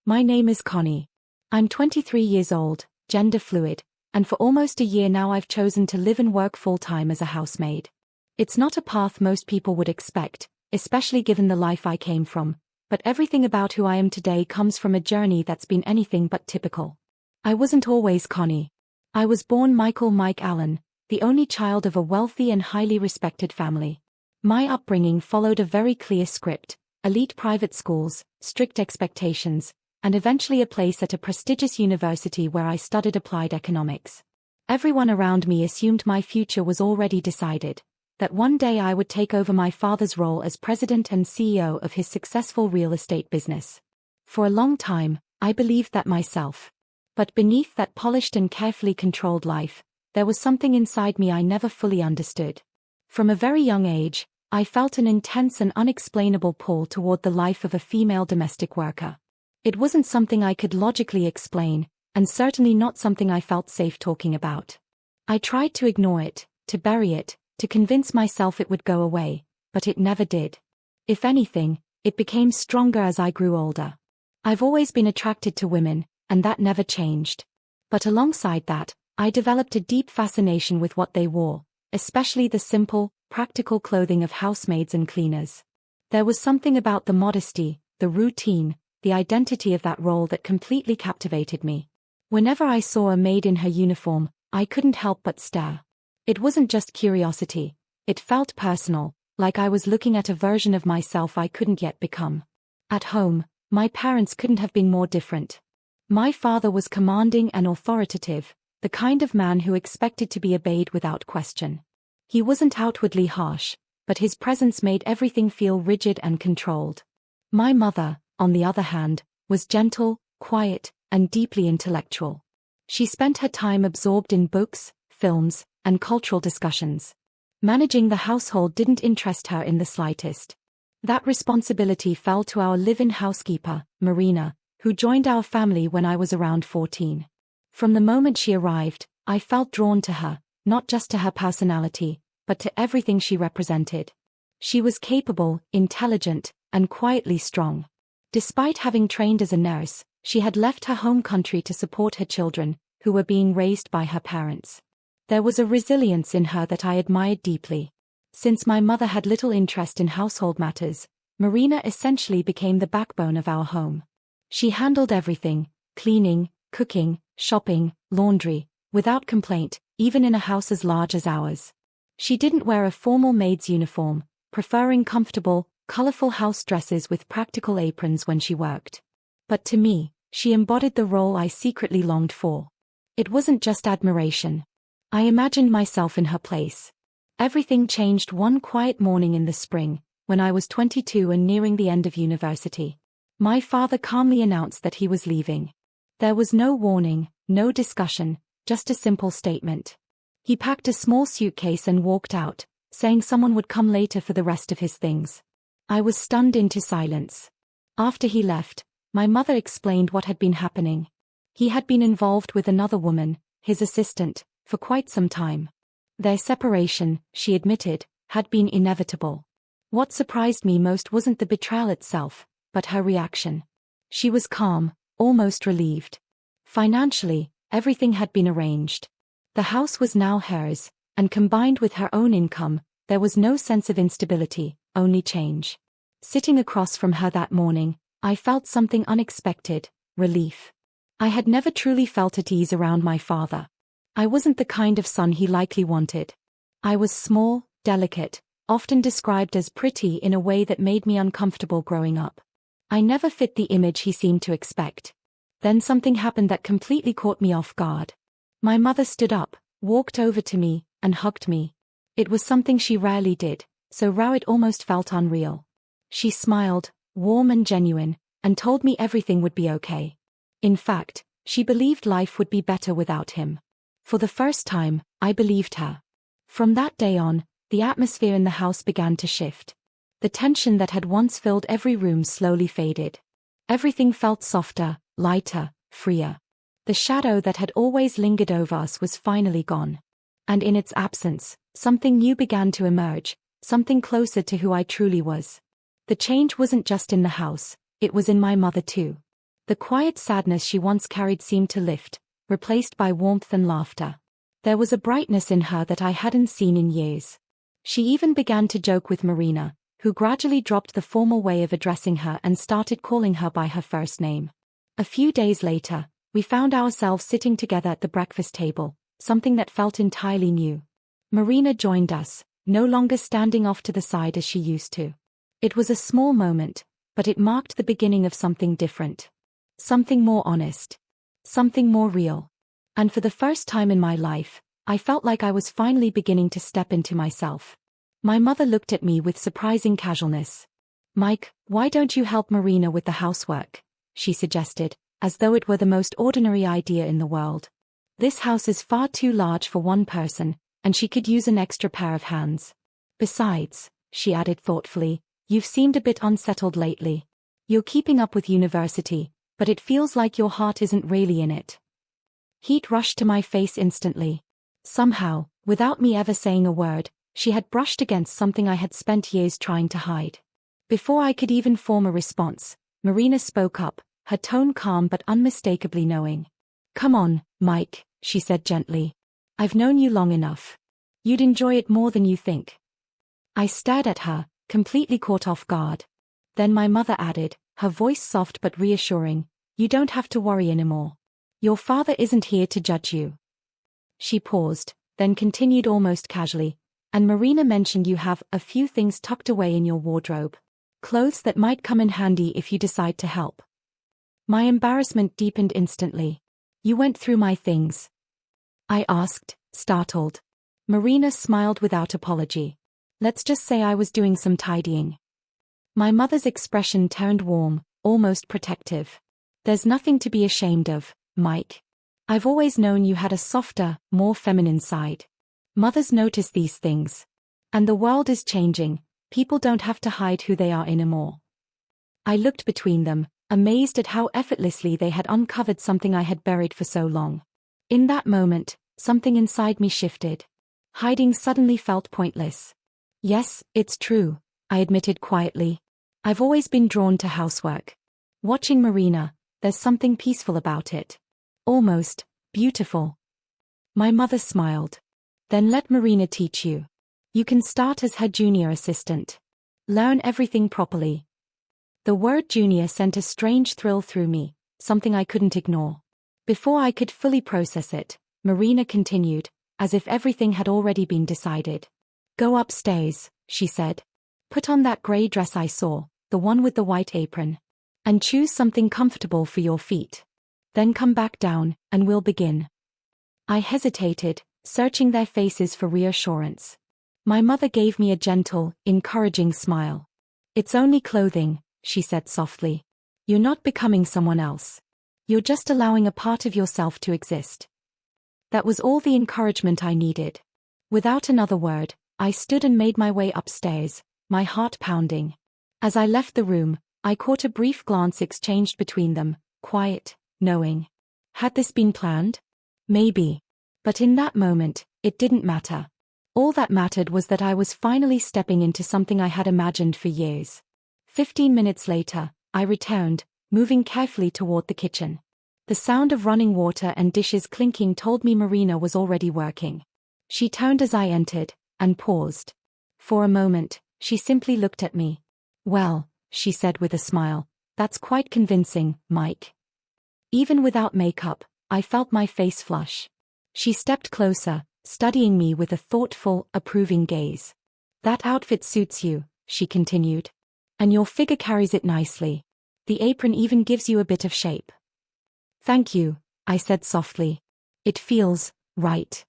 My name is Connie. I'm 23 years old, gender fluid, and for almost a year now I've chosen to live and work full-time as a housemaid. It's not a path most people would expect, especially given the life I came from, but everything about who I am today comes from a journey that's been anything but typical. I wasn't always Connie. I was born Michael Mike Allen, the only child of a wealthy and highly respected family. My upbringing followed a very clear script: elite private schools, strict expectations, and eventually a place at a prestigious university where I studied applied economics. Everyone around me assumed my future was already decided, that one day I would take over my father's role as president and CEO of his successful real estate business. For a long time, I believed that myself. But beneath that polished and carefully controlled life, there was something inside me I never fully understood. From a very young age, I felt an intense and unexplainable pull toward the life of a female domestic worker. It wasn't something I could logically explain, and certainly not something I felt safe talking about. I tried to ignore it, to bury it, to convince myself it would go away, but it never did. If anything, it became stronger as I grew older. I've always been attracted to women, and that never changed. But alongside that, I developed a deep fascination with what they wore, especially the simple, practical clothing of housemaids and cleaners. There was something about the modesty, the routine, the identity of that role that completely captivated me. Whenever I saw a maid in her uniform, I couldn't help but stare. It wasn't just curiosity, it felt personal, like I was looking at a version of myself I couldn't yet become. At home, my parents couldn't have been more different. My father was commanding and authoritative, the kind of man who expected to be obeyed without question. He wasn't outwardly harsh, but his presence made everything feel rigid and controlled. My mother, on the other hand, was gentle, quiet, and deeply intellectual. She spent her time absorbed in books, films, and cultural discussions. Managing the household didn't interest her in the slightest. That responsibility fell to our live-in housekeeper, Marina, who joined our family when I was around 14. From the moment she arrived, I felt drawn to her, not just to her personality, but to everything she represented. She was capable, intelligent, and quietly strong. Despite having trained as a nurse, she had left her home country to support her children, who were being raised by her parents. There was a resilience in her that I admired deeply. Since my mother had little interest in household matters, Marina essentially became the backbone of our home. She handled everything: cleaning, cooking, shopping, laundry, without complaint, even in a house as large as ours. She didn't wear a formal maid's uniform, preferring comfortable, colorful house dresses with practical aprons when she worked. But to me, she embodied the role I secretly longed for. It wasn't just admiration. I imagined myself in her place. Everything changed one quiet morning in the spring, when I was 22 and nearing the end of university. My father calmly announced that he was leaving. There was no warning, no discussion, just a simple statement. He packed a small suitcase and walked out, saying someone would come later for the rest of his things. I was stunned into silence. After he left, my mother explained what had been happening. He had been involved with another woman, his assistant, for quite some time. Their separation, she admitted, had been inevitable. What surprised me most wasn't the betrayal itself, but her reaction. She was calm, almost relieved. Financially, everything had been arranged. The house was now hers, and combined with her own income, there was no sense of instability, only change. Sitting across from her that morning, I felt something unexpected: relief. I had never truly felt at ease around my father. I wasn't the kind of son he likely wanted. I was small, delicate, often described as pretty in a way that made me uncomfortable growing up. I never fit the image he seemed to expect. Then something happened that completely caught me off guard. My mother stood up, walked over to me, and hugged me. It was something she rarely did, so raw it almost felt unreal. She smiled, warm and genuine, and told me everything would be okay. In fact, she believed life would be better without him. For the first time, I believed her. From that day on, the atmosphere in the house began to shift. The tension that had once filled every room slowly faded. Everything felt softer, lighter, freer. The shadow that had always lingered over us was finally gone. And in its absence, something new began to emerge, something closer to who I truly was. The change wasn't just in the house, it was in my mother too. The quiet sadness she once carried seemed to lift, replaced by warmth and laughter. There was a brightness in her that I hadn't seen in years. She even began to joke with Marina, who gradually dropped the formal way of addressing her and started calling her by her first name. A few days later, we found ourselves sitting together at the breakfast table, something that felt entirely new. Marina joined us, no longer standing off to the side as she used to. It was a small moment, but it marked the beginning of something different. Something more honest. Something more real. And for the first time in my life, I felt like I was finally beginning to step into myself. My mother looked at me with surprising casualness. "Mike, why don't you help Marina with the housework?" she suggested, as though it were the most ordinary idea in the world. "This house is far too large for one person, and she could use an extra pair of hands. Besides," she added thoughtfully, "you've seemed a bit unsettled lately. You're keeping up with university, but it feels like your heart isn't really in it." Heat rushed to my face instantly. Somehow, without me ever saying a word, she had brushed against something I had spent years trying to hide. Before I could even form a response, Marina spoke up, her tone calm but unmistakably knowing. "Come on, Mike," she said gently. "I've known you long enough. You'd enjoy it more than you think." I stared at her, completely caught off guard. Then my mother added, her voice soft but reassuring, "You don't have to worry anymore. Your father isn't here to judge you." She paused, then continued almost casually, "And Marina mentioned you have a few things tucked away in your wardrobe. Clothes that might come in handy if you decide to help." My embarrassment deepened instantly. "You went through my things?" I asked, startled. Marina smiled without apology. "Let's just say I was doing some tidying." My mother's expression turned warm, almost protective. "There's nothing to be ashamed of, Mike. I've always known you had a softer, more feminine side. Mothers notice these things. And the world is changing, people don't have to hide who they are anymore." I looked between them, amazed at how effortlessly they had uncovered something I had buried for so long. In that moment, something inside me shifted. Hiding suddenly felt pointless. "Yes, it's true," I admitted quietly. "I've always been drawn to housework. Watching Marina, there's something peaceful about it. Almost beautiful." My mother smiled. "Then let Marina teach you. You can start as her junior assistant. Learn everything properly." The word junior sent a strange thrill through me, something I couldn't ignore. Before I could fully process it, Marina continued, as if everything had already been decided. "Go upstairs," she said. "Put on that grey dress I saw, the one with the white apron. And choose something comfortable for your feet. Then come back down, and we'll begin." I hesitated, searching their faces for reassurance. My mother gave me a gentle, encouraging smile. "It's only clothing," she said softly. "You're not becoming someone else. You're just allowing a part of yourself to exist." That was all the encouragement I needed. Without another word, I stood and made my way upstairs, my heart pounding. As I left the room, I caught a brief glance exchanged between them, quiet, knowing. Had this been planned? Maybe. But in that moment, it didn't matter. All that mattered was that I was finally stepping into something I had imagined for years. 15 minutes later, I returned, moving carefully toward the kitchen. The sound of running water and dishes clinking told me Marina was already working. She turned as I entered, and paused. For a moment, she simply looked at me. "Well," she said with a smile, "that's quite convincing, Mike." Even without makeup, I felt my face flush. She stepped closer, studying me with a thoughtful, approving gaze. "That outfit suits you," she continued. "And your figure carries it nicely. The apron even gives you a bit of shape." "Thank you," I said softly. "It feels right."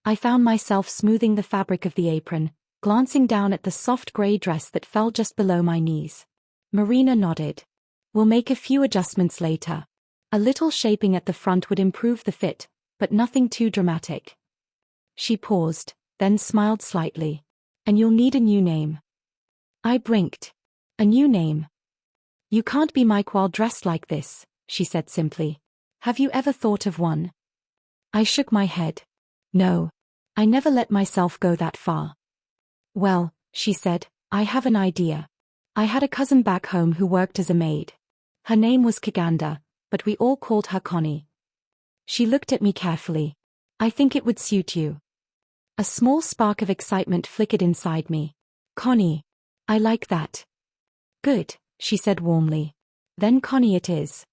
I found myself smoothing the fabric of the apron, glancing down at the soft grey dress that fell just below my knees. Marina nodded. "We'll make a few adjustments later. A little shaping at the front would improve the fit, but nothing too dramatic." She paused, then smiled slightly. "And you'll need a new name." I blinked. "A new name?" "You can't be Mike while dressed like this," she said simply. "Have you ever thought of one?" I shook my head. "No. I never let myself go that far." "Well," she said, "I have an idea. I had a cousin back home who worked as a maid. Her name was Kaganda, but we all called her Connie. She looked at me carefully. I think it would suit you. A small spark of excitement flickered inside me. Connie. I like that. Good, she said warmly. Then Connie it is.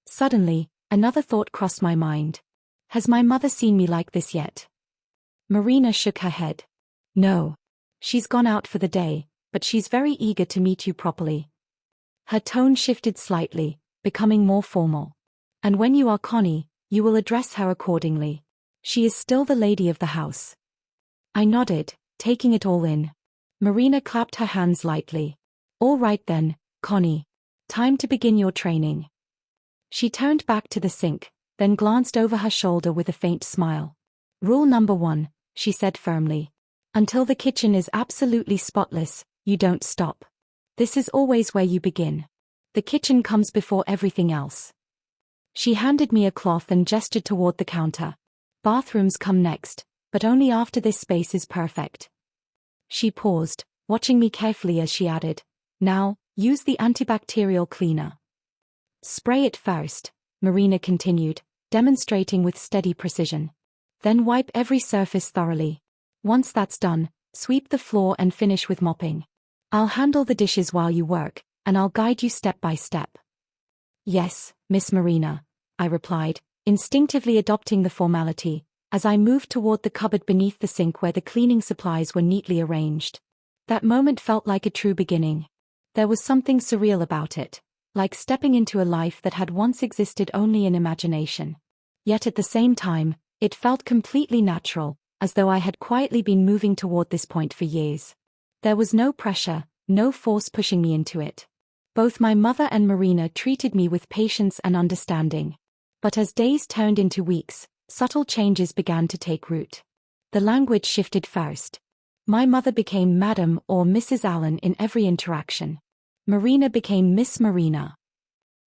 Suddenly, another thought crossed my mind. Has my mother seen me like this yet? Marina shook her head. No. She's gone out for the day, but she's very eager to meet you properly. Her tone shifted slightly, becoming more formal. And when you are Connie, you will address her accordingly. She is still the lady of the house. I nodded, taking it all in. Marina clapped her hands lightly. All right then, Connie. Time to begin your training. She turned back to the sink, then glanced over her shoulder with a faint smile. Rule number 1, she said firmly. Until the kitchen is absolutely spotless, you don't stop. This is always where you begin. The kitchen comes before everything else. She handed me a cloth and gestured toward the counter. Bathrooms come next, but only after this space is perfect. She paused, watching me carefully as she added, Now, use the antibacterial cleaner. Spray it first, Marina continued, demonstrating with steady precision. Then wipe every surface thoroughly. Once that's done, sweep the floor and finish with mopping. I'll handle the dishes while you work, and I'll guide you step by step. Yes, Miss Marina, I replied, instinctively adopting the formality, as I moved toward the cupboard beneath the sink where the cleaning supplies were neatly arranged. That moment felt like a true beginning. There was something surreal about it, like stepping into a life that had once existed only in imagination. Yet at the same time, it felt completely natural, as though I had quietly been moving toward this point for years. There was no pressure, no force pushing me into it. Both my mother and Marina treated me with patience and understanding. But as days turned into weeks, subtle changes began to take root. The language shifted first. My mother became Madam or Mrs. Allen in every interaction. Marina became Miss Marina.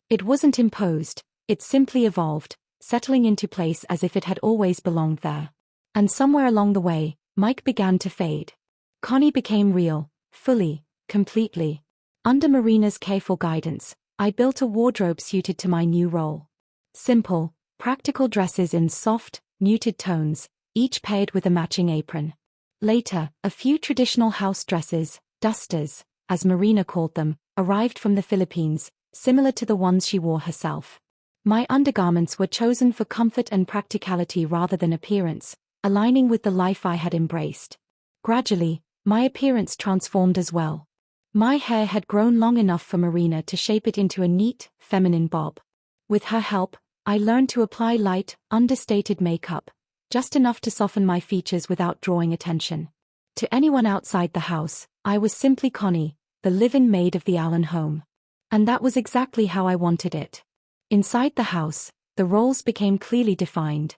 It wasn't imposed, it simply evolved, settling into place as if it had always belonged there. And somewhere along the way, Mike began to fade. Connie became real, fully, completely. Under Marina's careful guidance, I built a wardrobe suited to my new role. Simple, practical dresses in soft, muted tones, each paired with a matching apron. Later, a few traditional house dresses, dusters, as Marina called them, arrived from the Philippines, similar to the ones she wore herself. My undergarments were chosen for comfort and practicality rather than appearance, aligning with the life I had embraced. Gradually, my appearance transformed as well. My hair had grown long enough for Marina to shape it into a neat, feminine bob. With her help, I learned to apply light, understated makeup, just enough to soften my features without drawing attention. To anyone outside the house, I was simply Connie, the live-in maid of the Allen home. And that was exactly how I wanted it. Inside the house, the roles became clearly defined.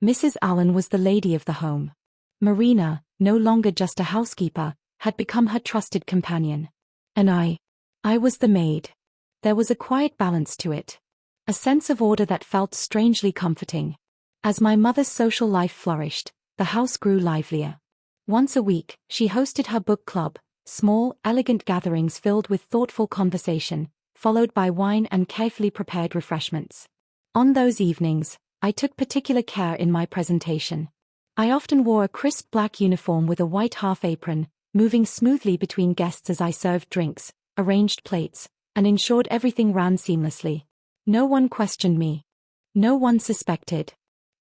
Mrs. Allen was the lady of the home. Marina, no longer just a housekeeper, had become her trusted companion. And I was the maid. There was a quiet balance to it. A sense of order that felt strangely comforting. As my mother's social life flourished, the house grew livelier. Once a week, she hosted her book club, small, elegant gatherings filled with thoughtful conversation, followed by wine and carefully prepared refreshments. On those evenings, I took particular care in my presentation. I often wore a crisp black uniform with a white half-apron, moving smoothly between guests as I served drinks, arranged plates, and ensured everything ran seamlessly. No one questioned me. No one suspected.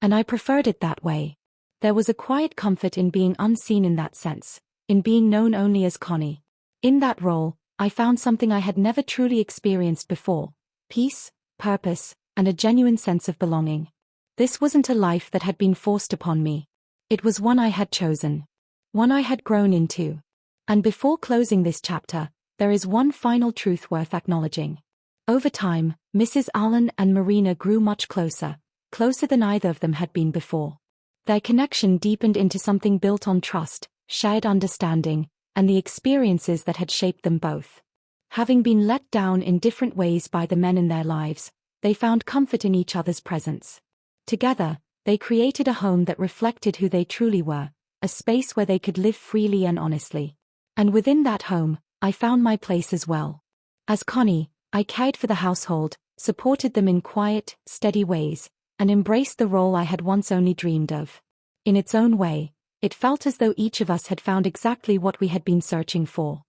And I preferred it that way. There was a quiet comfort in being unseen in that sense, in being known only as Connie. In that role, I found something I had never truly experienced before: peace, purpose, and a genuine sense of belonging. This wasn't a life that had been forced upon me. It was one I had chosen. One I had grown into. And before closing this chapter, there is one final truth worth acknowledging. Over time, Mrs. Allen and Marina grew much closer than either of them had been before. Their connection deepened into something built on trust, shared understanding, and the experiences that had shaped them both. Having been let down in different ways by the men in their lives, they found comfort in each other's presence. Together, they created a home that reflected who they truly were, a space where they could live freely and honestly. And within that home, I found my place as well. As Connie, I cared for the household, supported them in quiet, steady ways, and embraced the role I had once only dreamed of. In its own way, it felt as though each of us had found exactly what we had been searching for.